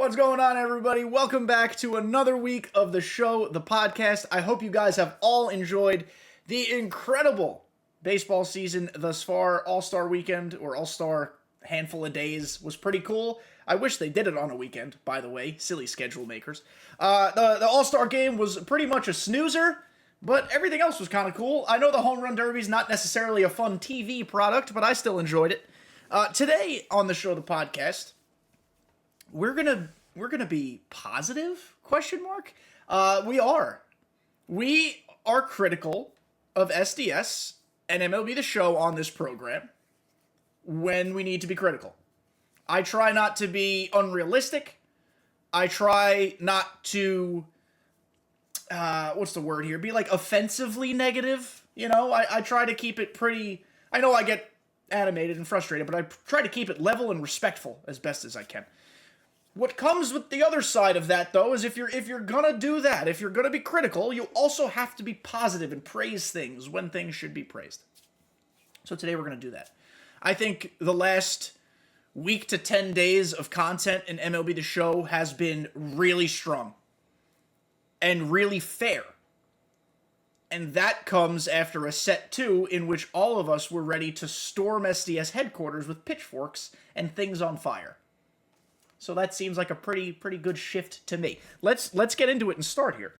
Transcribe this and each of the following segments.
What's going on, everybody? Welcome back to another week of the show, the podcast. I hope you guys have all enjoyed the incredible baseball season thus far. All-Star weekend, or All-Star handful of days, was pretty cool. I wish they did it on a weekend, by the way. Silly schedule makers. The All-Star game was pretty much a snoozer, but everything else was kind of cool. I know the Home Run Derby is not necessarily a fun TV product, but I still enjoyed it. Today on the show, the podcast, we're gonna be positive? Question mark. We are critical of SDS and MLB The Show on this program when we need to be critical. I try not to be unrealistic. I try not to be like offensively negative. You know, I try to keep it pretty. I know I get animated and frustrated, but I try to keep it level and respectful as best as I can. What comes with the other side of that, though, is if you're gonna do that, if you're gonna be critical, you also have to be positive and praise things when things should be praised. So today we're gonna do that. I think the last week to 10 days of content in MLB The Show has been really strong and really fair. And that comes after a set 2 in which all of us were ready to storm SDS headquarters with pitchforks and things on fire. So that seems like a pretty good shift to me. Let's get into it and start here.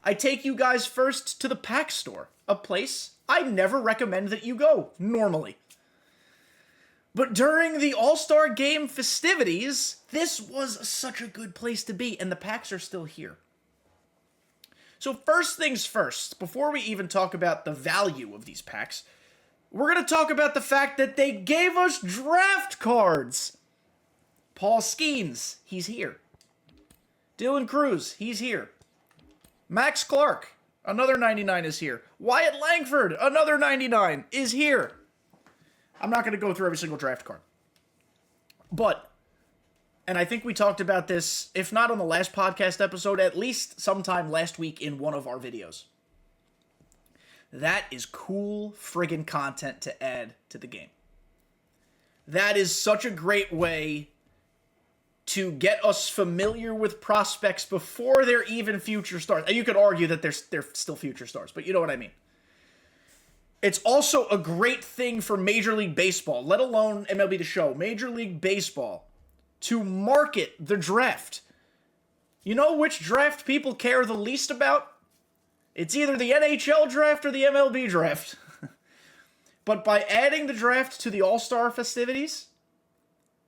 I take you guys first to the pack store, a place I never recommend that you go, normally. But during the All-Star Game festivities, this was such a good place to be, and the packs are still here. So first things first, before we even talk about the value of these packs, we're going to talk about the fact that they gave us draft cards. Paul Skeens, he's here. Dylan Cruz, he's here. Max Clark, another 99 is here. Wyatt Langford, another 99 is here. I'm not going to go through every single draft card. But, and I think we talked about this, if not on the last podcast episode, at least sometime last week in one of our videos. That is cool friggin' content to add to the game. That is such a great way to get us familiar with prospects before they're even future stars. And you could argue that they're still future stars, but you know what I mean. It's also a great thing for Major League Baseball, let alone MLB The Show, Major League Baseball, to market the draft. You know which draft people care the least about? It's either the NHL draft or the MLB draft. But by adding the draft to the All-Star festivities,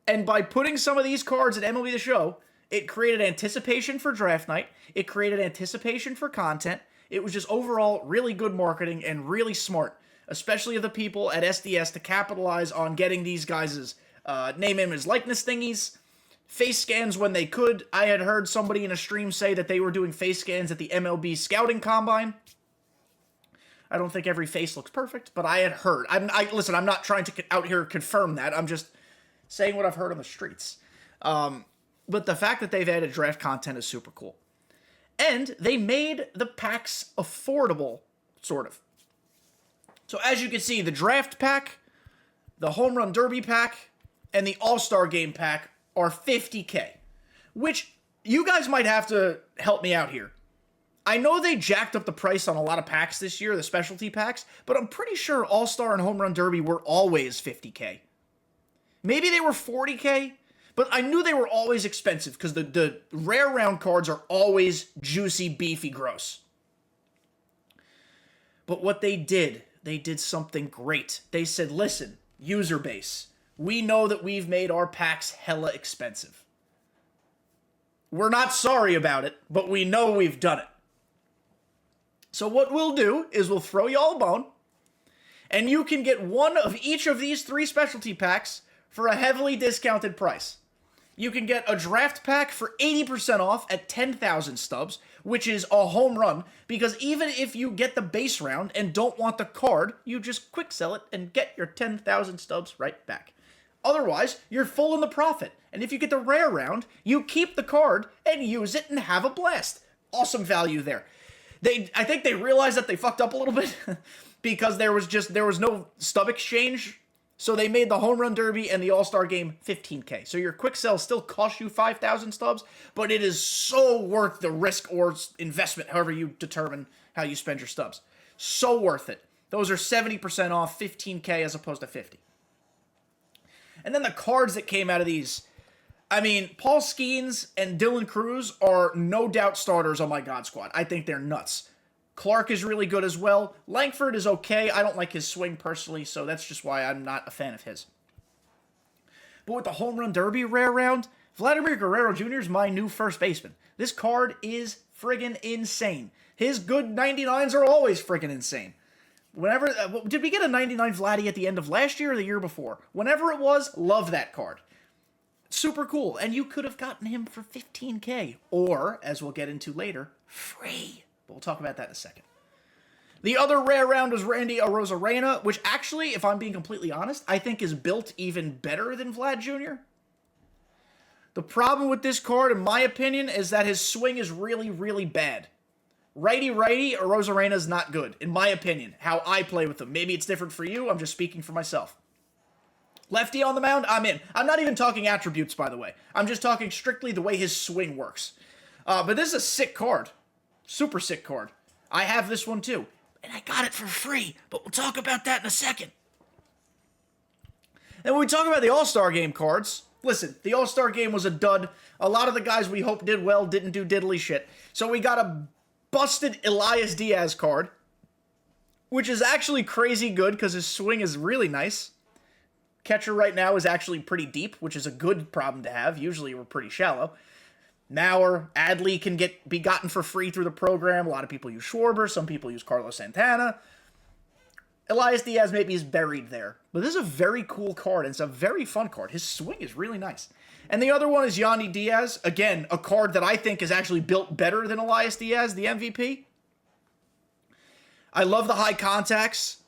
and by putting some of these cards in MLB The Show, it created anticipation for draft night, it created anticipation for content, it was just overall really good marketing and really smart, especially of the people at SDS to capitalize on getting these guys' name, image, likeness thingies, face scans when they could. I had heard somebody in a stream say that they were doing face scans at the MLB scouting combine. I don't think every face looks perfect, but I had heard. Listen, I'm not trying to out here confirm that. I'm just saying what I've heard on the streets. But the fact that they've added draft content is super cool. And they made the packs affordable, sort of. So as you can see, the draft pack, the Home Run Derby pack, and the All-Star Game pack are $50K, which you guys might have to help me out here. I know they jacked up the price on a lot of packs this year, the specialty packs, but I'm pretty sure All-Star and Home Run Derby were always $50K. Maybe they were $40K, but I knew they were always expensive because the rare round cards are always juicy, beefy, gross. But what they did something great. They said, listen, user base, we know that we've made our packs hella expensive. We're not sorry about it, but we know we've done it. So what we'll do is we'll throw y'all a bone, and you can get one of each of these 3 specialty packs for a heavily discounted price. You can get a draft pack for 80% off at 10,000 stubs, which is a home run, because even if you get the base round and don't want the card, you just quick sell it and get your 10,000 stubs right back. Otherwise, you're full in the profit. And if you get the rare round, you keep the card and use it and have a blast. Awesome value there. I think they realized that they fucked up a little bit because there was no stub exchange So they made the Home Run Derby and the All-Star Game 15K. So your quick sell still costs you 5,000 stubs, but it is so worth the risk or investment, however you determine how you spend your stubs. So worth it. Those are 70% off 15K as opposed to 50. And then the cards that came out of these. I mean, Paul Skeens and Dylan Cruz are no doubt starters on my God Squad. I think they're nuts. Clark is really good as well. Langford is okay. I don't like his swing personally, so that's just why I'm not a fan of his. But with the Home Run Derby rare round, Vladimir Guerrero Jr. is my new first baseman. This card is friggin' insane. His good 99s are always friggin' insane. Whenever, did we get a 99 Vladdy at the end of last year or the year before? Whenever it was, love that card. Super cool. And you could have gotten him for 15K. Or, as we'll get into later, free. But we'll talk about that in a second. The other rare round was Randy Arozarena, which actually, if I'm being completely honest, I think is built even better than Vlad Jr. The problem with this card, in my opinion, is that his swing is really, really bad. Righty-righty, Arozarena is not good, in my opinion, how I play with him. Maybe it's different for you, I'm just speaking for myself. Lefty on the mound, I'm in. I'm not even talking attributes, by the way. I'm just talking strictly the way his swing works. But this is a sick card. Super sick card. I have this one too. And I got it for free, but we'll talk about that in a second. And when we talk about the All-Star Game cards, listen, the All-Star Game was a dud. A lot of the guys we hoped did well didn't do diddly shit. So we got a busted Elias Diaz card, which is actually crazy good because his swing is really nice. Catcher right now is actually pretty deep, which is a good problem to have. Usually we're pretty shallow. Mauer, Adley can be gotten for free through the program. A lot of people use Schwarber. Some people use Carlos Santana. Elias Diaz maybe is buried there. But this is a very cool card, and it's a very fun card. His swing is really nice. And the other one is Yandy Diaz. Again, a card that I think is actually built better than Elias Diaz, the MVP. I love the high contacts.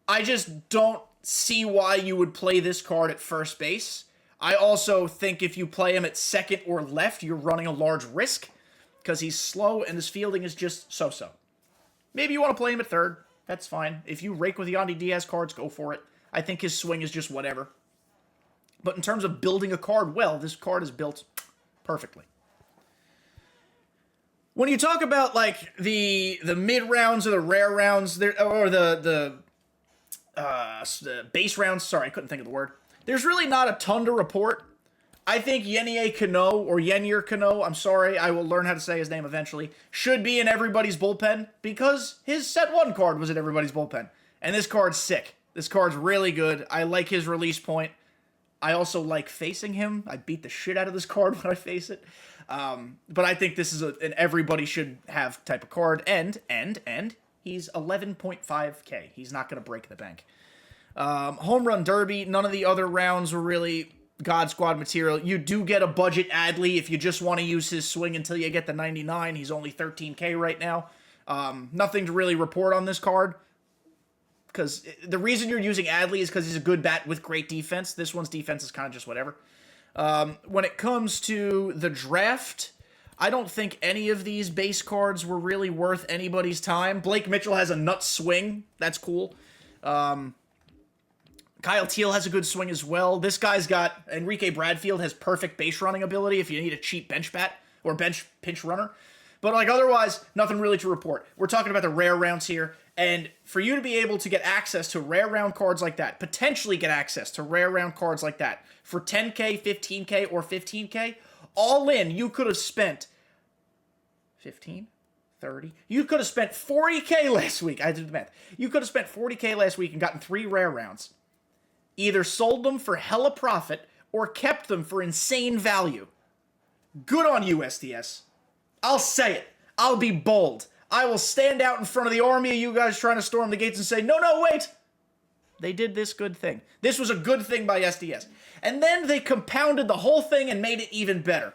I just don't see why you would play this card at first base. I also think if you play him at second or left, you're running a large risk because he's slow and his fielding is just so-so. Maybe you want to play him at third. That's fine. If you rake with Yandy Diaz cards, go for it. I think his swing is just whatever. But in terms of building a card well, this card is built perfectly. When you talk about like the mid rounds or the rare rounds, or the base rounds, sorry, I couldn't think of the word. There's really not a ton to report. I think Yennier Cano, or Yennier Cano, I'm sorry, I will learn how to say his name eventually, should be in everybody's bullpen because his set 1 card was in everybody's bullpen. And this card's sick. This card's really good. I like his release point. I also like facing him. I beat the shit out of this card when I face it. But I think this is an everybody should have type of card. And he's 11.5K. He's not going to break the bank. Home Run Derby, none of the other rounds were really God Squad material. You do get a budget Adley if you just want to use his swing until you get the 99. He's only 13K right now. Nothing to really report on this card. Because the reason you're using Adley is because he's a good bat with great defense. This one's defense is kind of just whatever. When it comes to the draft, I don't think any of these base cards were really worth anybody's time. Blake Mitchell has a nut swing. That's cool. Kyle Teal has a good swing as well. This guy's got... Enrique Bradfield has perfect base running ability if you need a cheap bench bat or bench pinch runner. But like otherwise, nothing really to report. We're talking about the rare rounds here. And for you to be able to get access to rare round cards like that, potentially get access to rare round cards like that, for 10K, 15K, or 15K, all in, you could have spent 15, 30. You could have spent 40K last week. I did the math. You could have spent 40K last week and gotten 3 rare rounds. Either sold them for hella profit or kept them for insane value. Good on you, SDS. I'll say it. I'll be bold. I will stand out in front of the army of you guys trying to storm the gates and say, no, wait. They did this good thing. This was a good thing by SDS. And then they compounded the whole thing and made it even better.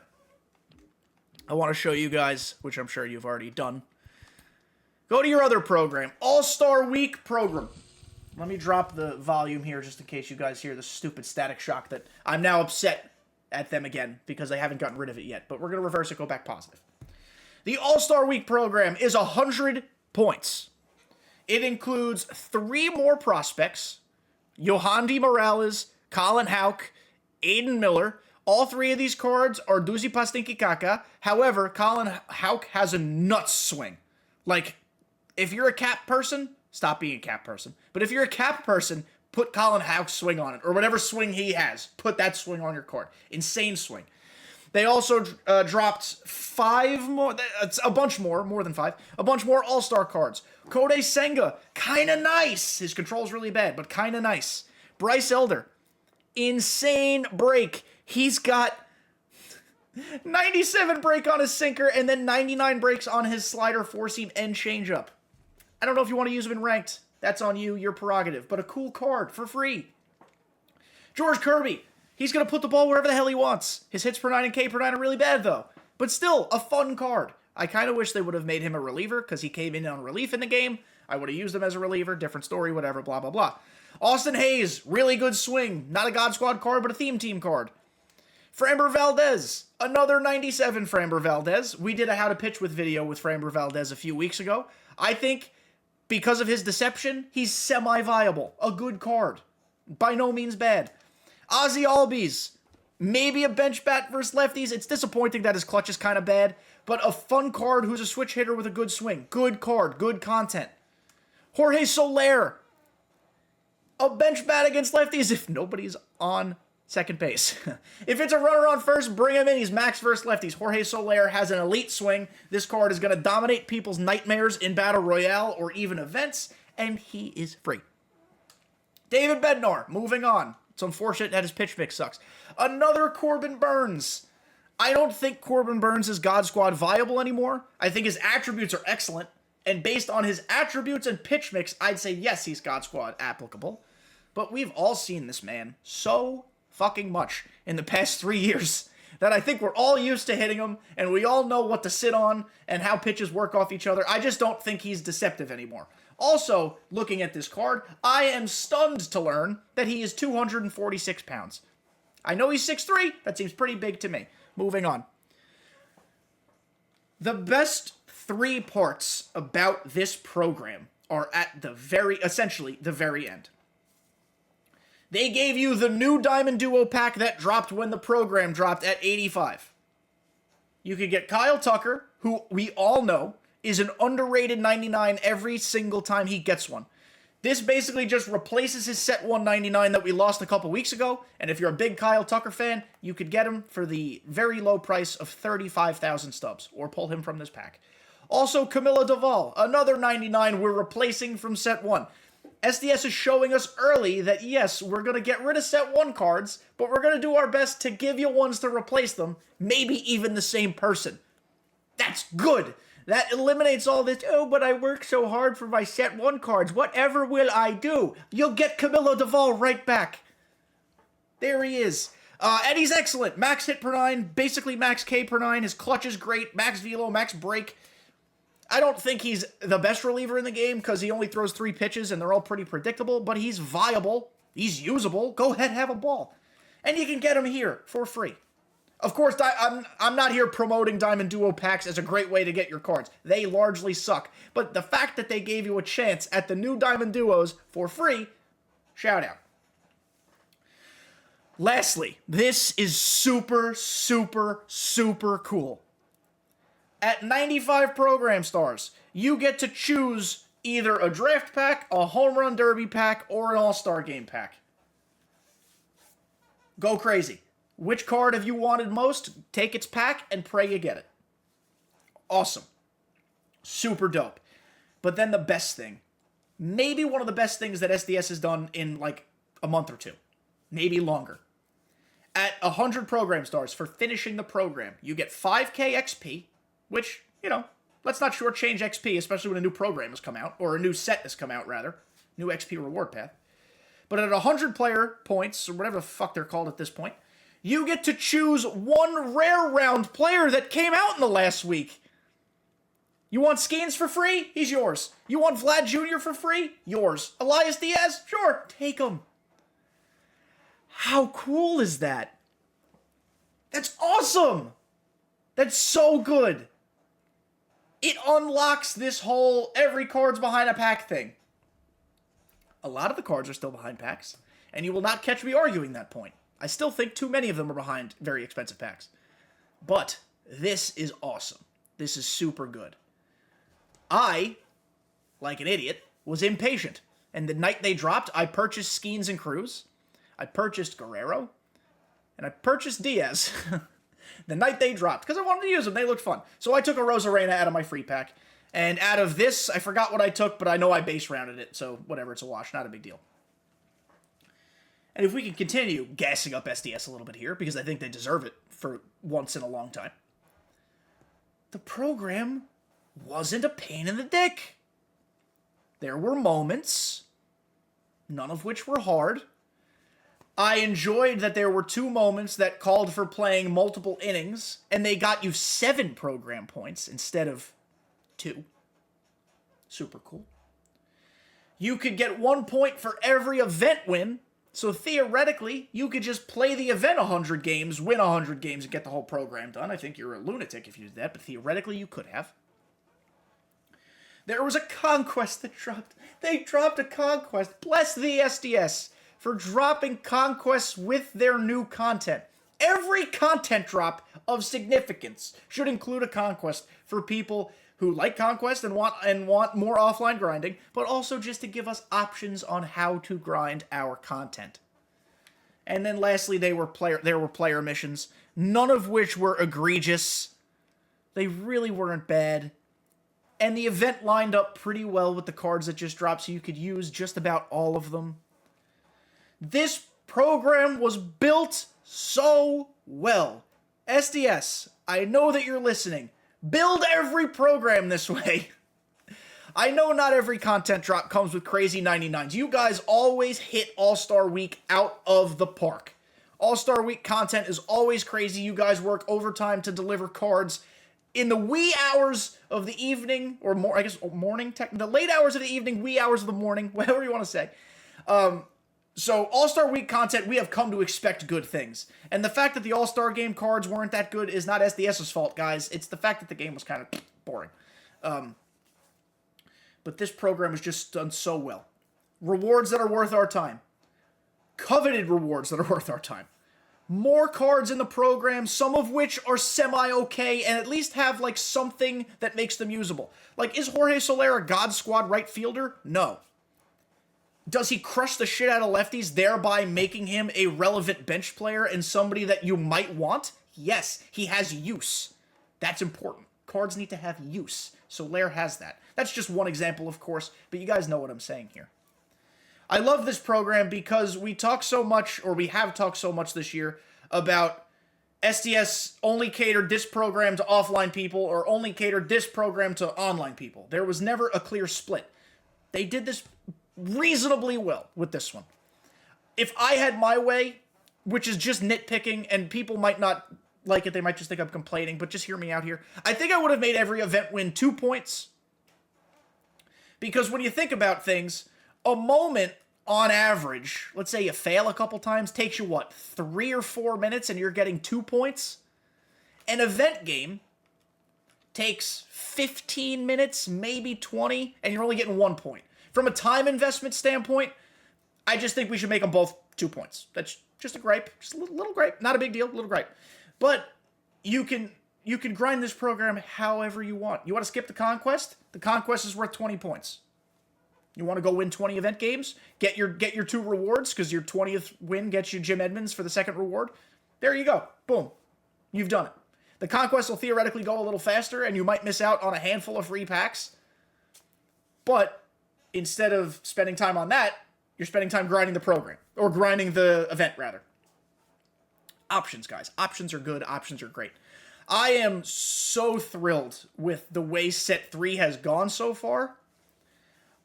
I want to show you guys, which I'm sure you've already done. Go to your other program. All-Star Week program. Let me drop the volume here just in case you guys hear the stupid static shock that I'm now upset at them again because they haven't gotten rid of it yet. But we're going to reverse it, go back positive. The All-Star Week program is 100 points. It includes 3 more prospects, Yohandy Morales, Colin Houck, Aiden Miller. All three of these cards are Duzi Pastinki Kaka. However, Colin Houck has a nuts swing. Like, if you're a cap person, stop being a cap person. But if you're a cap person, put Colin Houck's swing on it. Or whatever swing he has. Put that swing on your card. Insane swing. They also dropped 5 more, a bunch more than 5, a bunch more All-Star cards. Kodai Senga, kind of nice. His control's really bad, but kind of nice. Bryce Elder, insane break. He's got 97 break on his sinker and then 99 breaks on his slider, 4-seam, and changeup. I don't know if you want to use him in ranked. That's on you, your prerogative. But a cool card for free. George Kirby. He's going to put the ball wherever the hell he wants. His hits per 9 and K per 9 are really bad, though. But still, a fun card. I kind of wish they would have made him a reliever, because he came in on relief in the game. I would have used him as a reliever. Different story, whatever, blah, blah, blah. Austin Hayes, really good swing. Not a God Squad card, but a theme team card. Framber Valdez, another 97 Framber Valdez. We did a How to Pitch With video with Framber Valdez a few weeks ago. I think, because of his deception, he's semi-viable. A good card. By no means bad. Ozzy Albies, maybe a bench bat versus lefties. It's disappointing that his clutch is kind of bad, but a fun card who's a switch hitter with a good swing. Good card, good content. Jorge Soler, a bench bat against lefties if nobody's on second base. If it's a runner on first, bring him in. He's max versus lefties. Jorge Soler has an elite swing. This card is going to dominate people's nightmares in Battle Royale or even events, and he is free. David Bednar, moving on. It's unfortunate that his pitch mix sucks. Another Corbin Burns. I don't think Corbin Burns is God Squad viable anymore. I think his attributes are excellent. And based on his attributes and pitch mix, I'd say yes, he's God Squad applicable. But we've all seen this man so fucking much in the past 3 years that I think we're all used to hitting him. And we all know what to sit on and how pitches work off each other. I just don't think he's deceptive anymore. Also, looking at this card, I am stunned to learn that he is 246 pounds. I know he's 6'3". That seems pretty big to me. Moving on. The best 3 parts about this program are at essentially the very end. They gave you the new Diamond Duo pack that dropped when the program dropped at 85. You could get Kyle Tucker, who we all know is an underrated 99 every single time he gets one. This basically just replaces his set 199 that we lost a couple weeks ago, and if you're a big Kyle Tucker fan, you could get him for the very low price of 35,000 stubs, or pull him from this pack. Also, Camilo Doval, another 99 we're replacing from set 1. SDS is showing us early that yes, we're going to get rid of set 1 cards, but we're going to do our best to give you ones to replace them, maybe even the same person. That's good! That eliminates all this, oh, but I work so hard for my set 1 cards. Whatever will I do? You'll get Camilo Doval right back. There he is. And he's excellent. Max hit per 9, basically max K per 9. His clutch is great. Max velo, max break. I don't think he's the best reliever in the game because he only throws 3 pitches and they're all pretty predictable, but he's viable. He's usable. Go ahead, have a ball. And you can get him here for free. Of course, I'm not here promoting Diamond Duo packs as a great way to get your cards. They largely suck. But the fact that they gave you a chance at the new Diamond Duos for free, shout out. Lastly, this is super, super, super cool. At 95 program stars, you get to choose either a draft pack, a home run derby pack, or an all-star game pack. Go crazy. Which card have you wanted most? Take its pack and pray you get it. Awesome. Super dope. But then the best thing. Maybe one of the best things that SDS has done in like a month or 2. Maybe longer. At 100 program stars for finishing the program, you get 5k XP, which, you know, let's not shortchange XP, especially when a new program has come out, or a new set has come out, rather. New XP reward path. But at 100 player points, or whatever the fuck they're called at this point, you get to choose one rare round player that came out in the last week. You want Skeens for free? He's yours. You want Vlad Jr. for free? Yours. Elias Diaz? Sure, take him. How cool is that? That's awesome! That's so good. It unlocks this whole every card's behind a pack thing. A lot of the cards are still behind packs. And you will not catch me arguing that point. I still think too many of them are behind very expensive packs. But this is awesome. This is super good. I, like an idiot, was impatient. And the night they dropped, I purchased Skeens and KREWs. I purchased Guerrero. And I purchased Diaz. The night they dropped, because I wanted to use them. They looked fun. So I took a Rosarena out of my free pack. And out of this, I forgot what I took, but I know I base rounded it. So whatever, it's a wash. Not a big deal. And if we can continue gassing up SDS a little bit here, because I think they deserve it for once in a long time, the program wasn't a pain in the dick. There were moments, none of which were hard. I enjoyed that there were 2 moments that called for playing multiple innings, and they got you 7 program points instead of 2. Super cool. You could get 1 point for every event win, so theoretically, you could just play the event 100 games, win 100 games, and get the whole program done. I think you're a lunatic if you did that, but theoretically you could have. There was a conquest that dropped. They dropped a conquest. Bless the SDS for dropping conquests with their new content. Every content drop of significance should include a conquest for people who like conquest and want more offline grinding, but also just to give us options on how to grind our content. And then lastly, there were player missions, none of which were egregious. They really weren't bad. And the event lined up pretty well with the cards that just dropped, so you could use just about all of them. This program was built so well. SDS, I know that you're listening. Build every program this way. I know not every content drop comes with crazy 99s. You guys always hit All-Star Week out of the park. All-Star Week content is always crazy. You guys work overtime to deliver cards in the wee hours of the evening, or more, I guess morning, the late hours of the evening, wee hours of the morning, whatever you want to say. So All-Star Week content, we have come to expect good things. And the fact that the All-Star game cards weren't that good is not SDS's fault, guys. It's the fact that the game was kind of boring. But this program has just done so well. Rewards that are worth our time. Coveted rewards that are worth our time. More cards in the program, some of which are semi-okay, and at least have, like, something that makes them usable. Like, is Jorge Soler a God Squad right fielder? No. Does he crush the shit out of lefties, thereby making him a relevant bench player and somebody that you might want? Yes, he has use. That's important. Cards need to have use. Soler has that. That's just one example, of course, but you guys know what I'm saying here. I love this program because we talk so much, or we have talked so much this year, about SDS only catered this program to offline people or only catered this program to online people. There was never a clear split. They did this reasonably well with this one. If I had my way, which is just nitpicking, and people might not like it, they might just think I'm complaining, but just hear me out here. I think I would have made every event win 2 points. Because when you think about things, a moment on average, let's say you fail a couple times, takes you what, 3 or 4 minutes and you're getting 2 points? An event game takes 15 minutes, maybe 20, and you're only getting 1 point. From a time investment standpoint, I just think we should make them both 2 points. That's just a gripe. Just a little gripe. Not a big deal, little gripe. But you can grind this program however you want. You want to skip the Conquest? The Conquest is worth 20 points. You want to go win 20 event games? Get your 2 rewards, because your 20th win gets you Jim Edmonds for the second reward. There you go. Boom. You've done it. The Conquest will theoretically go a little faster, and you might miss out on a handful of free packs. But instead of spending time on that, you're spending time grinding the program. Or grinding the event, rather. Options, guys. Options are good. Options are great. I am so thrilled with the way Set 3 has gone so far.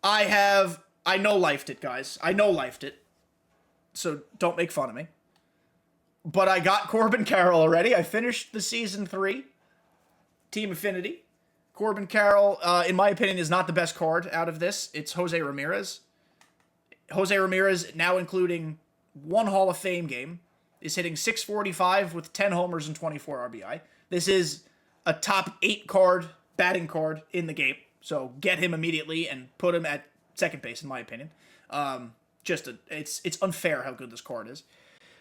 I no-lifed it, guys. I no-lifed it. So don't make fun of me. But I got Corbin Carroll already. I finished the Season 3. Team Affinity. Corbin Carroll, in my opinion, is not the best card out of this. It's Jose Ramirez. Jose Ramirez, now including 1 Hall of Fame game, is hitting .645 with 10 homers and 24 RBI. This is a top 8 card, batting card in the game. So get him immediately and put him at second base, in my opinion. It's unfair how good this card is.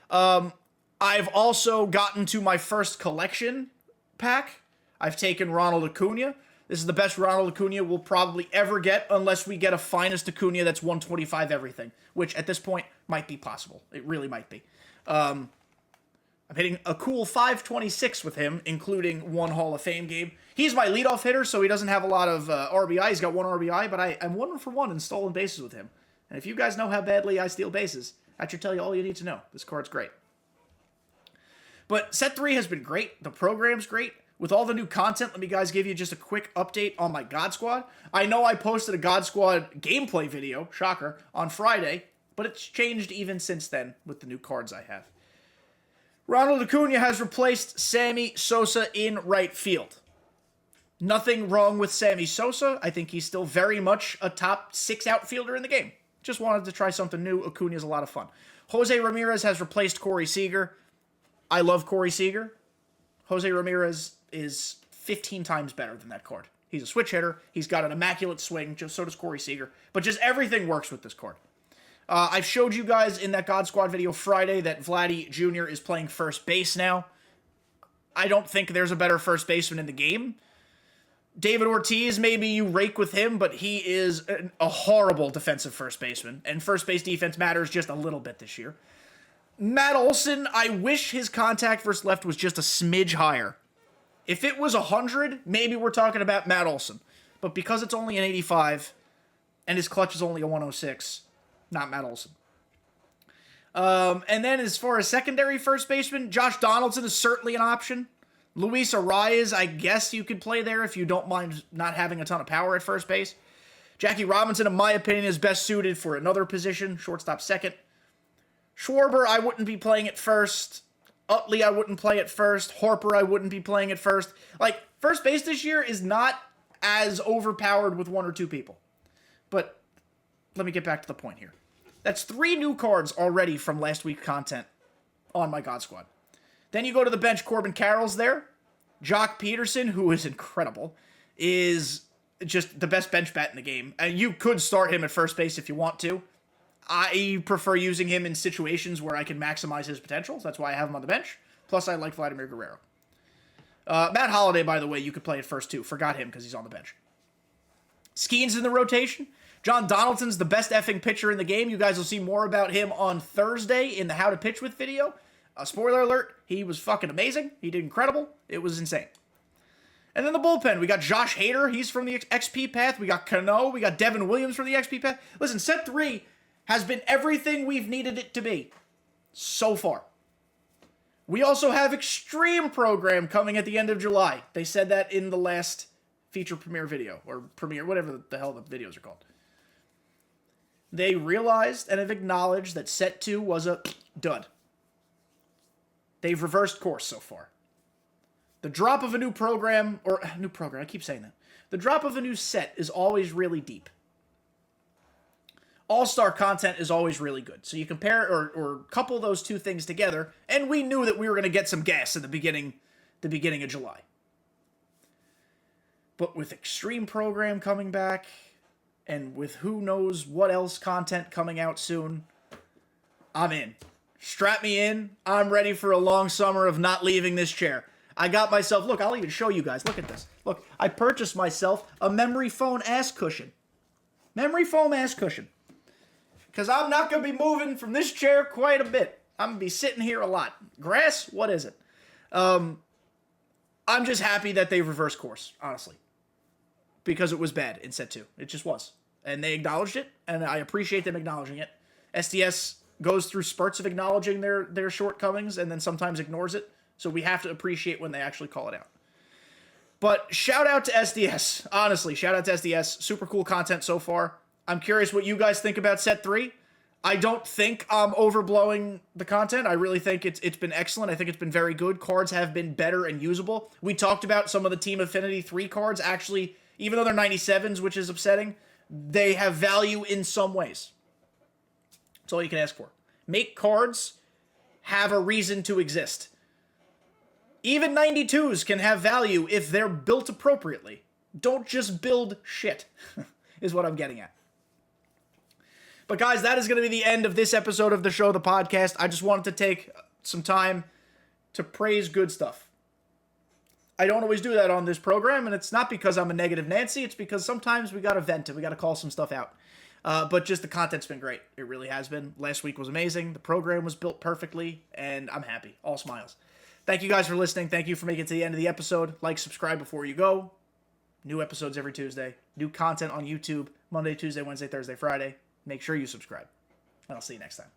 I've also gotten to my first collection pack. I've taken Ronald Acuna. This is the best Ronald Acuna we'll probably ever get, unless we get a finest Acuna that's 125 everything, which at this point might be possible. It really might be. I'm hitting a cool 526 with him, including one Hall of Fame game. He's my leadoff hitter, so he doesn't have a lot of RBI. He's got one RBI, but I'm 1-for-1 in stolen bases with him. And if you guys know how badly I steal bases, that should tell you all you need to know. This card's great. But Set 3 has been great. The program's great. With all the new content, let me guys give you just a quick update on my God Squad. I know I posted a God Squad gameplay video, shocker, on Friday, but it's changed even since then with the new cards I have. Ronald Acuna has replaced Sammy Sosa in right field. Nothing wrong with Sammy Sosa. I think he's still very much a top 6 outfielder in the game. Just wanted to try something new. Acuna's a lot of fun. Jose Ramirez has replaced Corey Seager. I love Corey Seager. Jose Ramirez is 15 times better than that card. He's a switch hitter. He's got an immaculate swing. Just so does Corey Seager. But just everything works with this card. I've showed you guys in that God Squad video Friday that Vladdy Jr. is playing first base now. I don't think there's a better first baseman in the game. David Ortiz, maybe you rake with him, but he is a horrible defensive first baseman. And first base defense matters just a little bit this year. Matt Olson, I wish his contact versus left was just a smidge higher. If it was 100, maybe we're talking about Matt Olson. But because it's only an 85, and his clutch is only a 106, not Matt Olson. And then as far as secondary first baseman, Josh Donaldson is certainly an option. Luis Arias, I guess you could play there if you don't mind not having a ton of power at first base. Jackie Robinson, in my opinion, is best suited for another position, shortstop second. Schwarber, I wouldn't be playing at first. Utley, I wouldn't play at first. Harper, I wouldn't be playing at first. Like, first base this year is not as overpowered with 1 or 2 people. But let me get back to the point here. That's 3 new cards already from last week's content on my God Squad. Then you go to the bench, Corbin Carroll's there. Jock Peterson, who is incredible, is just the best bench bat in the game. And you could start him at first base if you want to. I prefer using him in situations where I can maximize his potential. That's why I have him on the bench. Plus, I like Vladimir Guerrero. Matt Holliday, by the way, you could play at first too. Forgot him because he's on the bench. Skeen's in the rotation. John Donaldson's the best effing pitcher in the game. You guys will see more about him on Thursday in the How to Pitch With video. Spoiler alert, he was fucking amazing. He did incredible. It was insane. And then the bullpen, we got Josh Hader. He's from the XP path. We got Cano. We got Devin Williams from the XP path. Listen, Set 3 has been everything we've needed it to be so far. We also have Extreme Program coming at the end of July. They said that in the last feature premiere video, or premiere, whatever the hell the videos are called. They realized and have acknowledged that Set 2 was a dud. They've reversed course so far. The drop of a new program, I keep saying that. The drop of a new set is always really deep. AllStar content is always really good. So you compare or couple those two things together, and we knew that we were going to get some gas in the beginning of July. But with Extreme Program coming back, and with who knows what else content coming out soon, I'm in. Strap me in. I'm ready for a long summer of not leaving this chair. I got myself, look, I'll even show you guys. Look at this. Look, I purchased myself a memory foam ass cushion. Memory foam ass cushion. Because I'm not going to be moving from this chair quite a bit. I'm going to be sitting here a lot. Grass? What is it? I'm just happy that they reversed course, honestly. Because it was bad in Set 2. It just was. And they acknowledged it, and I appreciate them acknowledging it. SDS goes through spurts of acknowledging their shortcomings and then sometimes ignores it. So we have to appreciate when they actually call it out. But shout out to SDS. Honestly, shout out to SDS. Super cool content so far. I'm curious what you guys think about Set 3. I don't think I'm overblowing the content. I really think it's been excellent. I think it's been very good. Cards have been better and usable. We talked about some of the Team Affinity 3 cards. Actually, even though they're 97s, which is upsetting, they have value in some ways. That's all you can ask for. Make cards have a reason to exist. Even 92s can have value if they're built appropriately. Don't just build shit, is what I'm getting at. But guys, that is going to be the end of this episode of the show, the podcast. I just wanted to take some time to praise good stuff. I don't always do that on this program, and it's not because I'm a negative Nancy. It's because sometimes we got to vent and we got to call some stuff out. But just the content's been great. It really has been. Last week was amazing. The program was built perfectly, and I'm happy. All smiles. Thank you guys for listening. Thank you for making it to the end of the episode. Like, subscribe before you go. New episodes every Tuesday. New content on YouTube Monday, Tuesday, Wednesday, Thursday, Friday. Make sure you subscribe. And I'll see you next time.